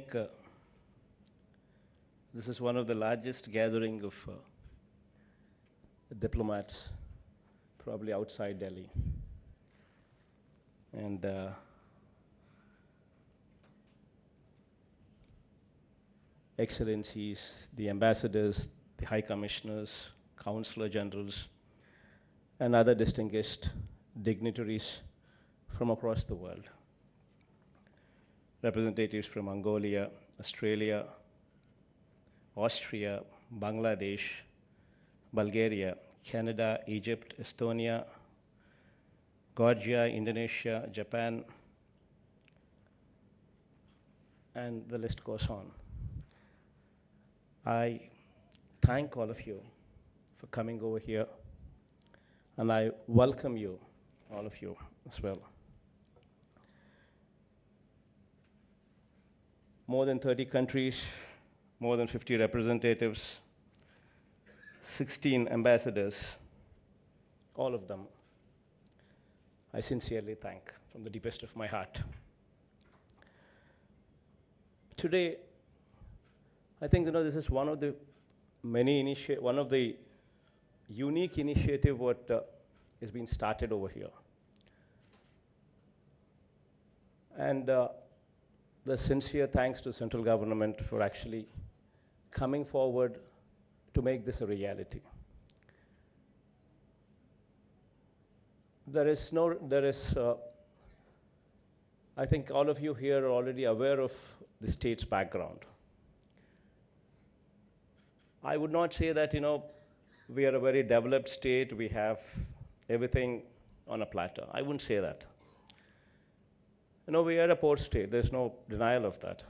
think this is one of the largest gathering of diplomats, probably outside Delhi. And excellencies, the ambassadors, the high commissioners, consular generals, and other distinguished dignitaries from across the world. Representatives from Mongolia, Australia, Austria, Bangladesh, Bulgaria, Canada, Egypt, Estonia, Georgia, Indonesia, Japan, and the list goes on. I thank all of you for coming over here, and I welcome you, all of you, as well. More than 30 countries, more than 50 representatives, 16 ambassadors, all of them, I sincerely thank from the deepest of my heart. Today, I think this is one of the one of the unique initiative what is being started over here. And the sincere thanks to central government for actually coming forward to make this a reality. I think all of you here are already aware of the state's background. I would not say that, we are a very developed state, we have everything on a platter. I wouldn't say that. We are a port state, there's no denial of that.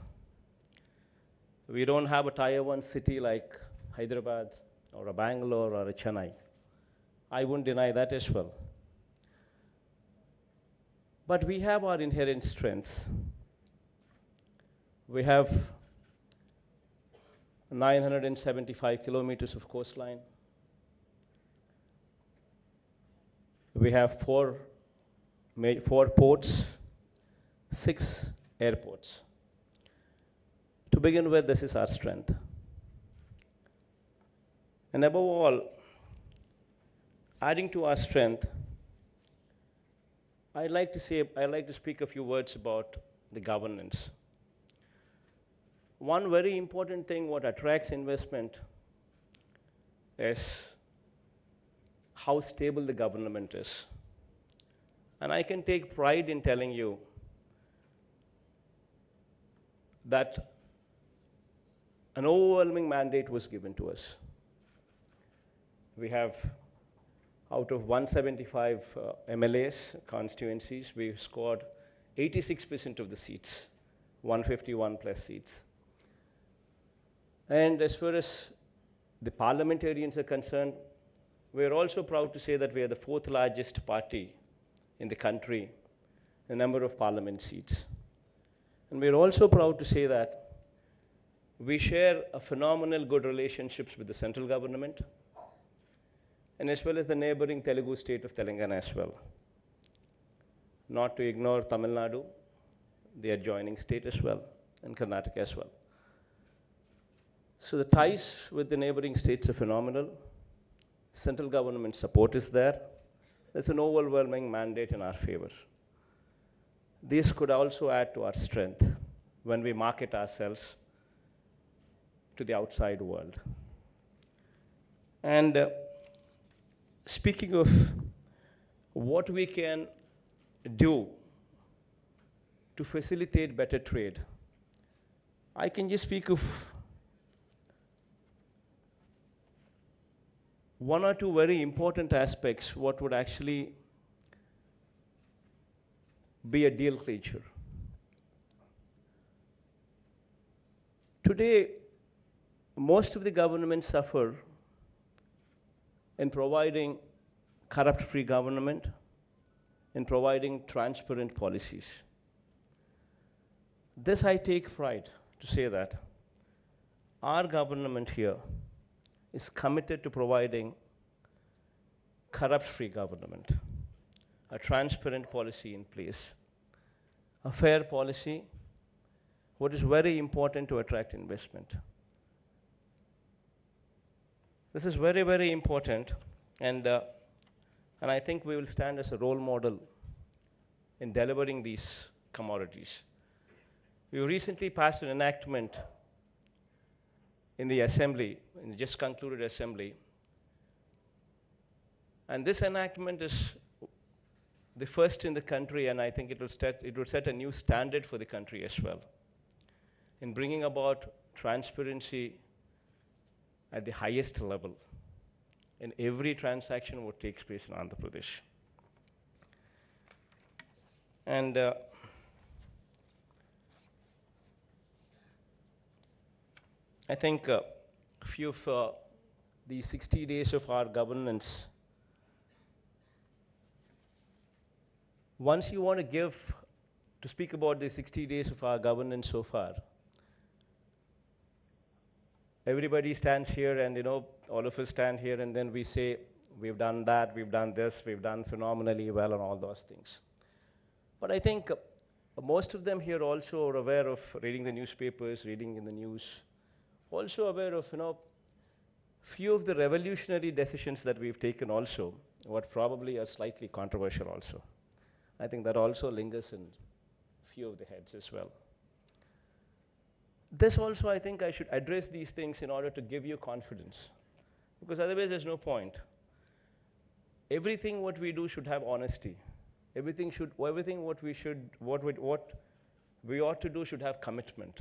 We don't have a tier 1 city like Hyderabad or a Bangalore or a Chennai. I wouldn't deny that as well. But we have our inherent strengths. We have 975 kilometers of coastline. We have four ports, 6 airports. To begin with, this is our strength. And above all, adding to our strength, I'd like to speak a few words about the governance. One very important thing what attracts investment is how stable the government is. And I can take pride in telling you that an overwhelming mandate was given to us. We have, out of 175 MLAs, constituencies, we scored 86% of the seats, 151 plus seats. And as far as the parliamentarians are concerned, we are also proud to say that we are the 4th largest party in the country in number of parliament seats. And we are also proud to say that we share a phenomenal good relationships with the central government and as well as the neighboring Telugu state of Telangana as well. Not to ignore Tamil Nadu, the adjoining state as well, and Karnataka as well. So the ties with the neighboring states are phenomenal. Central government support is there. There's an overwhelming mandate in our favor. This could also add to our strength when we market ourselves to the outside world. And speaking of what we can do to facilitate better trade, I can just speak of one or two very important aspects what would actually be a deal clincher. Today, most of the governments suffer in providing corrupt-free government, in providing transparent policies. This I take pride to say that our government here is committed to providing corrupt-free government, a transparent policy in place, a fair policy, what is very important to attract investment. This is very, very important, and, uh, and I think we will stand as a role model in delivering these commodities. We recently passed an enactment in the assembly, in the just concluded assembly, and this enactment is the first in the country, and I think it will set a new standard for the country as well in bringing about transparency at the highest level in every transaction what takes place in Andhra Pradesh. And I think a few of the 60 days of our governance, once you want to speak about the 60 days of our governance so far, everybody stands here and, all of us stand here and then we say, we've done that, we've done this, we've done phenomenally well and all those things. But I think most of them here also are aware of reading the newspapers, reading in the news, also aware of, few of the revolutionary decisions that we've taken also, what probably are slightly controversial also. I think that also lingers in few of the heads as well. This also, I think I should address these things in order to give you confidence, because otherwise there's no point. Everything what we do should have honesty. Everything what we ought to do should have commitment.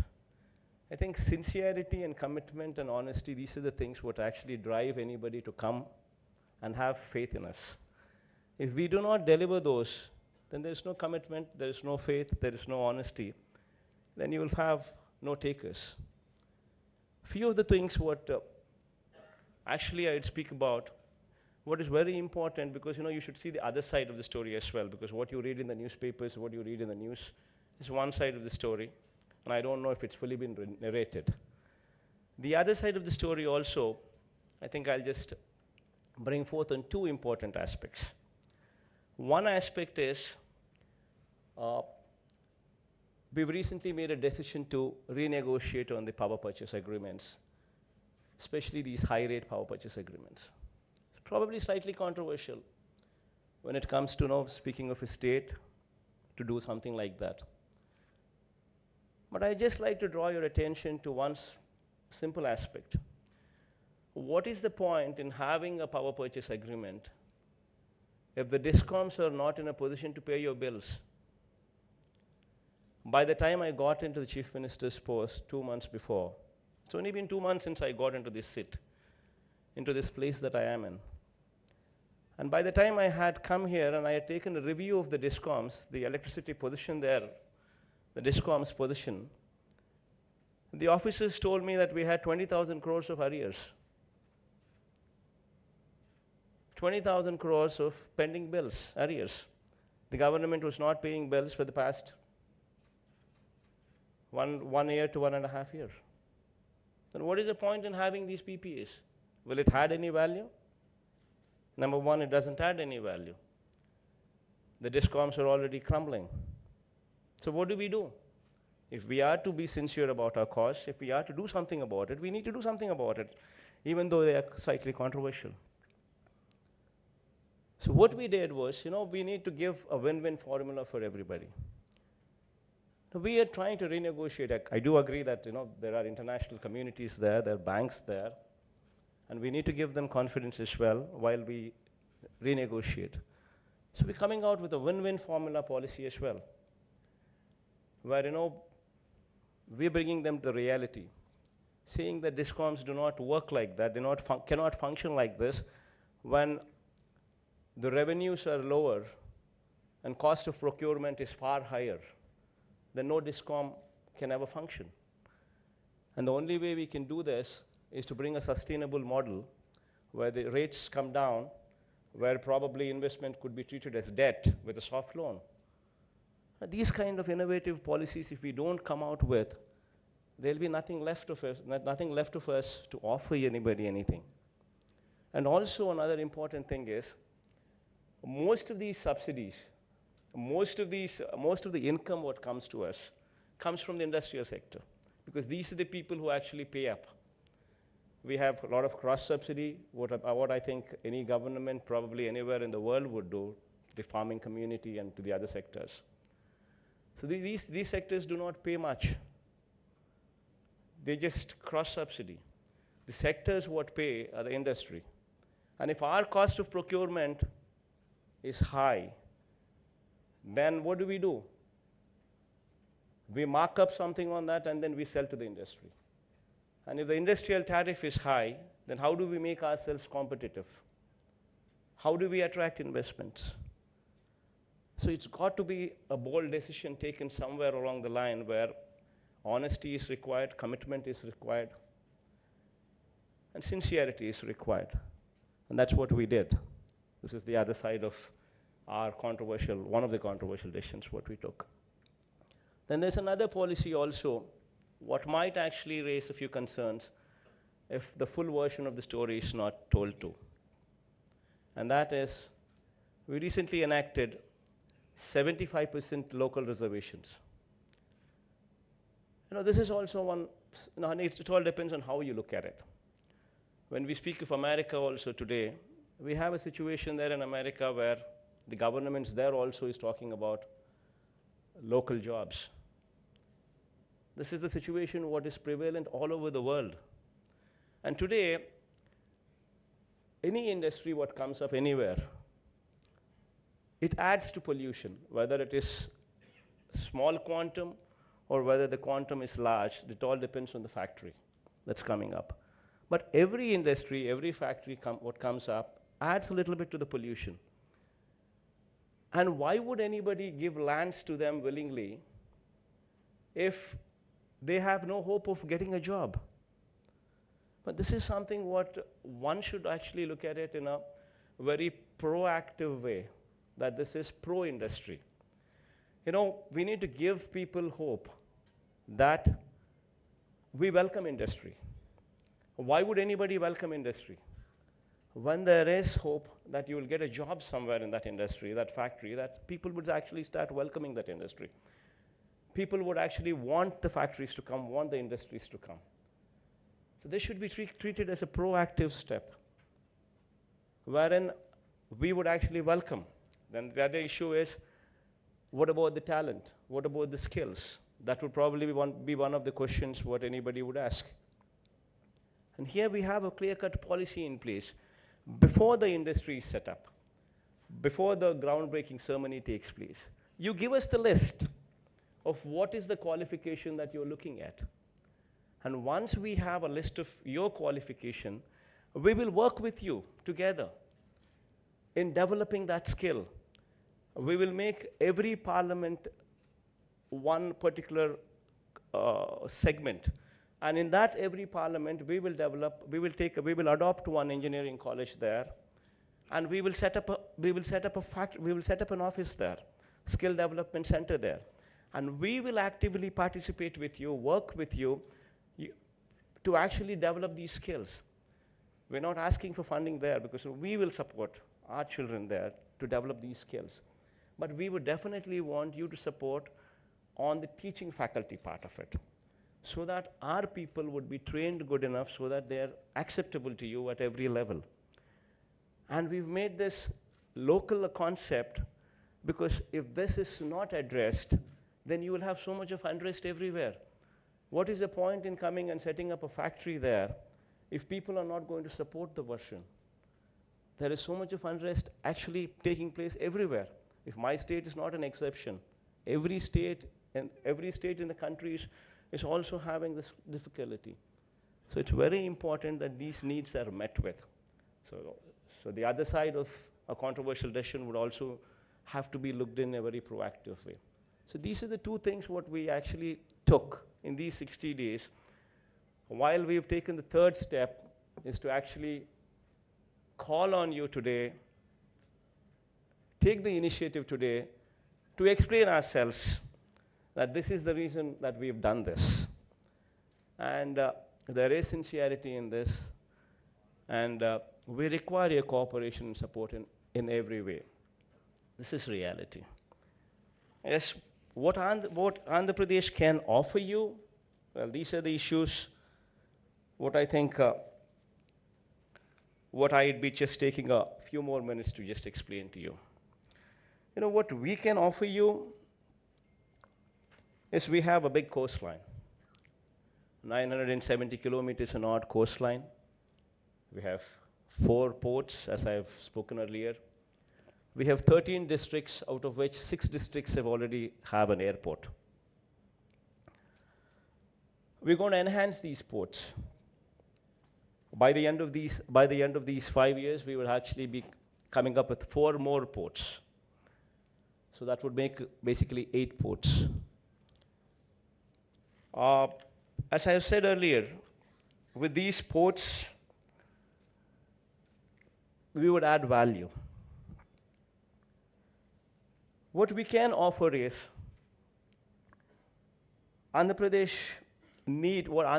I think sincerity and commitment and honesty, these are the things what actually drive anybody to come and have faith in us. If we do not deliver those, then there is no commitment, there is no faith, there is no honesty. Then you will have no takers. Few of the things what actually I'd speak about, what is very important, because you should see the other side of the story as well, because what you read in the newspapers, what you read in the news is one side of the story, and I don't know if it's fully been narrated. The other side of the story also, I think I'll just bring forth on two important aspects. One aspect is we've recently made a decision to renegotiate on the power purchase agreements, especially these high rate power purchase agreements. It's probably slightly controversial when it comes to speaking of a state to do something like that. But I just like to draw your attention to one simple aspect. What is the point in having a power purchase agreement if the DISCOMs are not in a position to pay your bills? By the time I got into the Chief Minister's post 2 months before, it's only been 2 months since I got into this into this place that I am in. And by the time I had come here and I had taken a review of the DISCOMs, the electricity position there, the DISCOM's position, the officers told me that we had 20,000 crores of arrears. 20,000 crores of pending bills, arrears. The government was not paying bills for the past one year to 1.5 years. Then what is the point in having these PPAs? Will it add any value? Number one, it doesn't add any value. The DISCOMs are already crumbling. So what do? If we are to be sincere about our cause, if we are to do something about it, we need to do something about it, even though they are slightly controversial. So what we did was, we need to give a win-win formula for everybody. We are trying to renegotiate. I do agree that there are international communities there are banks there, and we need to give them confidence as well while we renegotiate. So we're coming out with a win-win formula policy as well, where we're bringing them the reality, saying that DISCOMs do not work like that, they cannot function like this when the revenues are lower and cost of procurement is far higher. Then no DISCOM can ever function. And the only way we can do this is to bring a sustainable model where the rates come down, where probably investment could be treated as debt with a soft loan. These kind of innovative policies, if we don't come out with, there'll be nothing left of us to offer anybody anything. And also another important thing is, most of these subsidies, most of the income what comes to us comes from the industrial sector, because these are the people who actually pay up. We have a lot of cross-subsidy, what I think any government probably anywhere in the world would do to the farming community and to the other sectors. So these sectors do not pay much. They just cross-subsidy. The sectors what pay are the industry. And if our cost of procurement is high, then what do? We mark up something on that and then we sell to the industry. And if the industrial tariff is high, then how do we make ourselves competitive? How do we attract investments? So it's got to be a bold decision taken somewhere along the line where honesty is required, commitment is required, and sincerity is required. And that's what we did. This is the other side of our one of the controversial decisions what we took. Then there's another policy also, what might actually raise a few concerns if the full version of the story is not told to. And that is, we recently enacted 75% local reservations. This is also one, it all depends on how you look at it. When we speak of America also today, we have a situation there in America where the government there also is talking about local jobs. This is the situation what is prevalent all over the world. And today, any industry what comes up anywhere, it adds to pollution, whether it is small quantum or whether the quantum is large. It all depends on the factory that's coming up. But every industry, every factory what comes up adds a little bit to the pollution. And why would anybody give lands to them willingly if they have no hope of getting a job? But this is something what one should actually look at it in a very proactive way, that this is pro-industry. We need to give people hope that we welcome industry. Why would anybody welcome industry? When there is hope that you will get a job somewhere in that industry, that factory, that people would actually start welcoming that industry. People would actually want the factories to come, want the industries to come. So this should be treated as a proactive step, wherein we would actually welcome. Then the other issue is, what about the talent? What about the skills? That would probably be one of the questions what anybody would ask. And here we have a clear-cut policy in place. Before the industry is set up, before the groundbreaking ceremony takes place, you give us the list of what is the qualification that you're looking at. And once we have a list of your qualification, we will work with you together in developing that skill. We will make every parliament one particular segment. And in that every parliament, we will adopt one engineering college there, and we will set up an office there, skill development center there. And we will actively participate with you, work with you, to actually develop these skills. We're not asking for funding there because we will support our children there to develop these skills. But we would definitely want you to support on the teaching faculty part of it, so that our people would be trained good enough so that they're acceptable to you at every level. And we've made this local a concept because if this is not addressed, then you will have so much of unrest everywhere. What is the point in coming and setting up a factory there if people are not going to support the version? There is so much of unrest actually taking place everywhere. If my state is not an exception, every state in the country is also having this difficulty. So it's very important that these needs are met with. So the other side of a controversial decision would also have to be looked in a very proactive way. So these are the two things what we actually took in these 60 days. While we've taken the third step is to actually call on you today, take the initiative today to explain ourselves that this is the reason that we've done this. And there is sincerity in this, and we require your cooperation and support in every way. This is reality. Yes, what Andhra Pradesh can offer you? Well, these are the issues. What I think, what I'd be just taking a few more minutes to just explain to you. You know, what we can offer you is we have a big coastline, 970 kilometers an odd coastline. We have 4 ports, as I've spoken earlier. We have 13 districts, out of which 6 districts have already have an airport. We're going to enhance these ports. By the end of these 5 years, we will actually be coming up with 4 more ports. So that would make basically 8 ports. As I have said earlier, with these ports, we would add value. What we can offer is what Andhra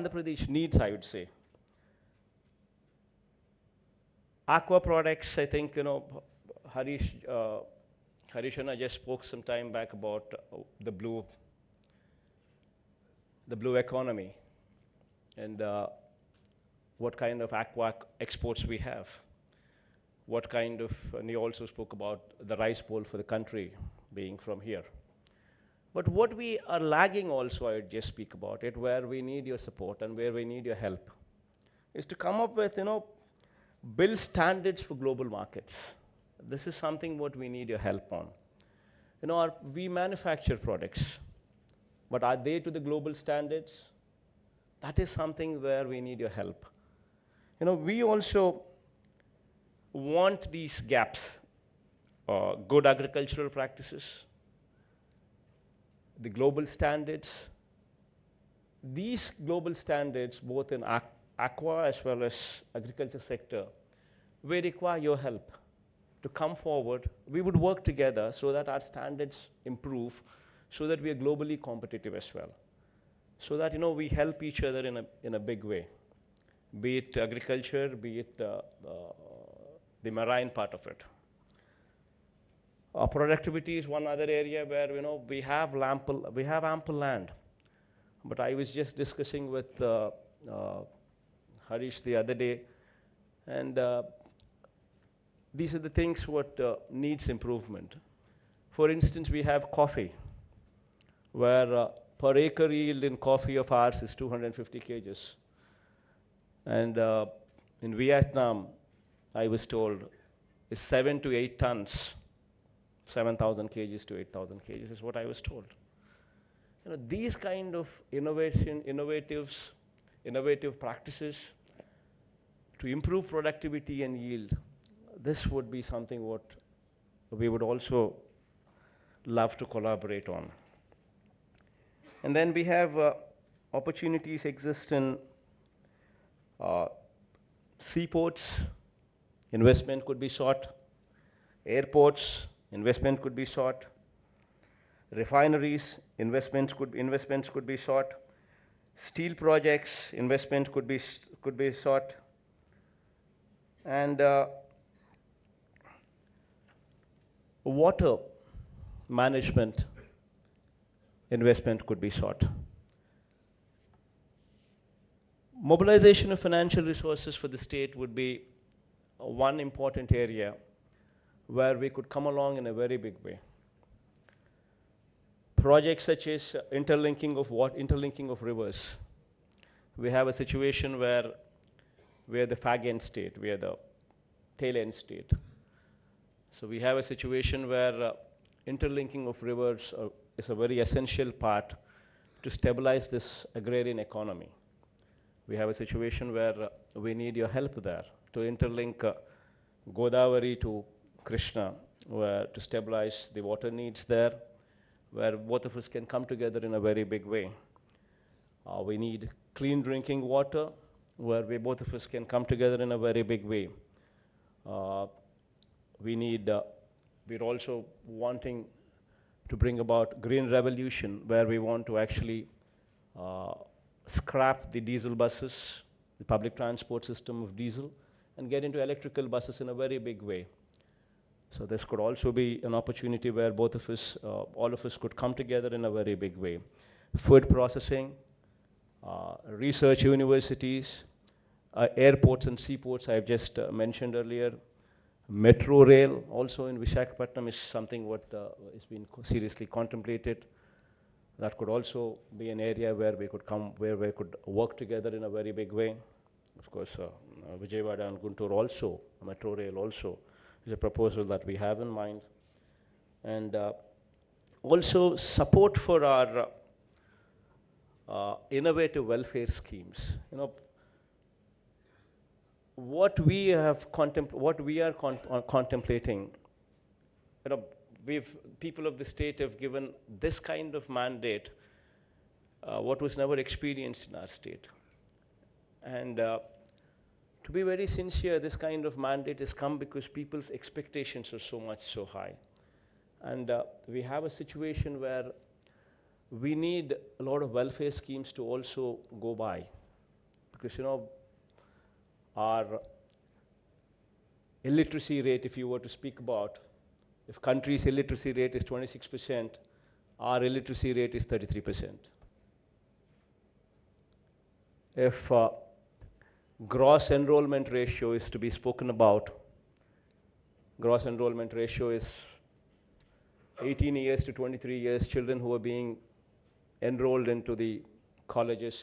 Pradesh needs, I would say. Aqua products, I think, Harish and I just spoke some time back about the blue economy and what kind of aqua exports we have. What kind of, and he also spoke about the rice bowl for the country being from here. But what we are lagging also, I would just speak about it, where we need your support and where we need your help, is to come up with, build standards for global markets. This is something what we need your help on. We manufacture products, but are they to the global standards? That is something where we need your help. We also want these gaps, good agricultural practices, the global standards. These global standards, both in aqua as well as agriculture sector, we require your help to come forward. We would work together so that our standards improve, so that we are globally competitive as well, so that we help each other in a big way, be it agriculture, be it the marine part of it. Productivity is one other area where we have ample land. But I was just discussing with Harish the other day, and these are the things what needs improvement. For instance, we have coffee, where per acre yield in coffee of ours is 250 kgs. And in Vietnam, I was told, is 7 to 8 tons, 7,000 kgs to 8,000 kgs is what I was told. These kind of innovative practices to improve productivity and yield, this would be something what we would also love to collaborate on. And then we have opportunities exist in seaports, investment could be sought. Airports, investment could be sought. Refineries, investments could be sought. Steel projects, investment could be sought. And water management investment could be sought. Mobilization of financial resources for the state would be one important area where we could come along in a very big way. Projects such as interlinking of rivers. We have a situation where we are the fag end state, we are the tail end state. So we have a situation where interlinking of rivers is a very essential part to stabilize this agrarian economy. We have a situation where we need your help there to interlink Godavari to Krishna, to stabilize the water needs there, where both of us can come together in a very big way. We need clean drinking water, where both of us can come together in a very big way. We're also wanting to bring about green revolution, where we want to actually scrap the diesel buses, the public transport system of diesel, and get into electrical buses in a very big way. So this could also be an opportunity where both of us, all of us could come together in a very big way. Food processing, research universities, airports and seaports I've just mentioned earlier. Metro rail also in Visakhapatnam is something what is being seriously contemplated. That could also be an area where we could come, where we could work together in a very big way. Of course, Vijayawada and Guntur also, metro rail also, is a proposal that we have in mind. And also support for our innovative welfare schemes. You know, what we are contemplating, you know, people of the state have given this kind of mandate, what was never experienced in our state. And to be very sincere, this kind of mandate has come because people's expectations are so high. And we have a situation where we need a lot of welfare schemes to also go by. Because, you know, our illiteracy rate, if you were to speak about, if country's illiteracy rate is 26%, our illiteracy rate is 33%. If gross enrollment ratio is to be spoken about, gross enrollment ratio is 18 years to 23 years, children who are being enrolled into the colleges,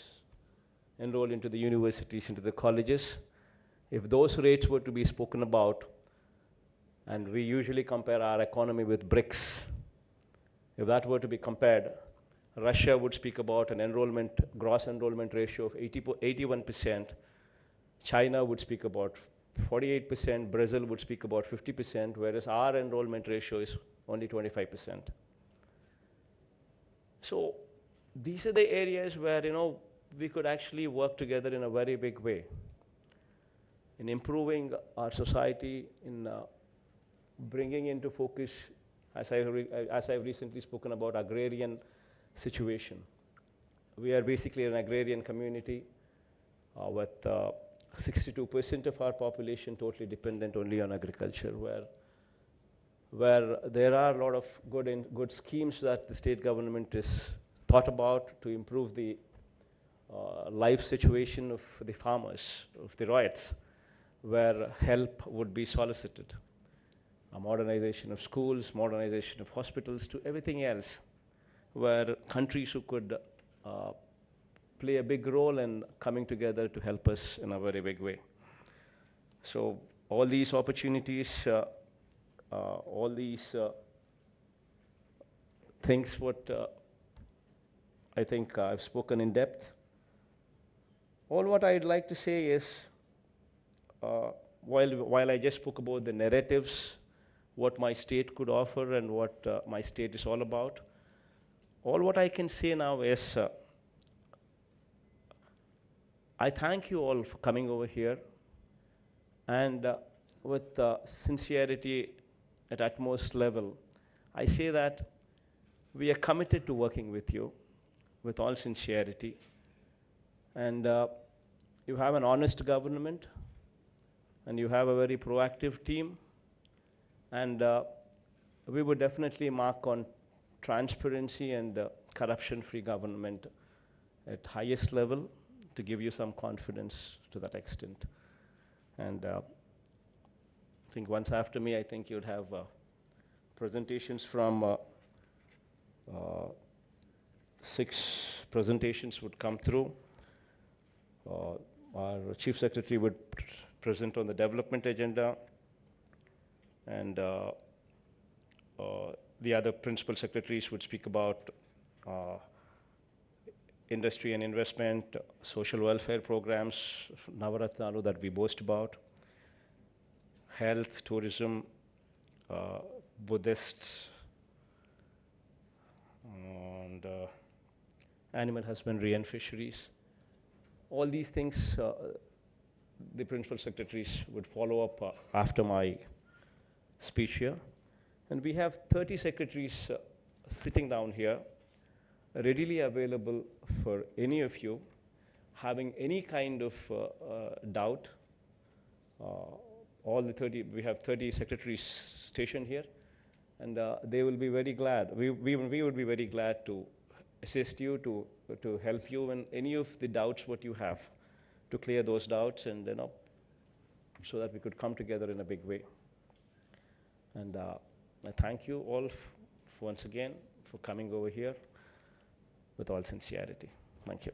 enrolled into the universities, into the colleges. If those rates were to be spoken about, and we usually compare our economy with BRICS, if that were to be compared, Russia would speak about an enrollment, gross enrollment ratio of 81%, China would speak about 48%, Brazil would speak about 50%, whereas our enrollment ratio is only 25%. So these are the areas where, you know, we could actually work together in a very big way in improving our society, in bringing into focus, as I've recently spoken about, agrarian situation. We are basically an agrarian community with 62% of our population totally dependent only on agriculture, where there are a lot of good schemes that the state government is thought about to improve the life situation of the farmers, of the ryots, where help would be solicited. A modernization of schools, modernization of hospitals, to everything else, where countries who could play a big role in coming together to help us in a very big way. So all these opportunities, all these things what I think I've spoken in depth. All what I'd like to say is, while I just spoke about the narratives, what my state could offer and what my state is all about, all what I can say now is, I thank you all for coming over here, and with sincerity at utmost level, I say that we are committed to working with you with all sincerity, and you have an honest government, and you have a very proactive team, and we would definitely mark on transparency and corruption-free government at highest level to give you some confidence to that extent. And I think once after me, I think you'd have presentations from 6 presentations would come through. Our Chief Secretary would present on the development agenda, and the other principal secretaries would speak about industry and investment, social welfare programs, Navaratnalu that we boast about, health, tourism, Buddhist, and animal husbandry and fisheries. All these things the principal secretaries would follow up after my speech here. And we have 30 secretaries sitting down here, readily available for any of you having any kind of doubt all the 30, we have 30 secretaries stationed here, and they will be very glad. We would be very glad to assist you, to help you in any of the doubts what you have, to clear those doubts, and so that we could come together in a big way. And I thank you all once again for coming over here with all sincerity. Thank you.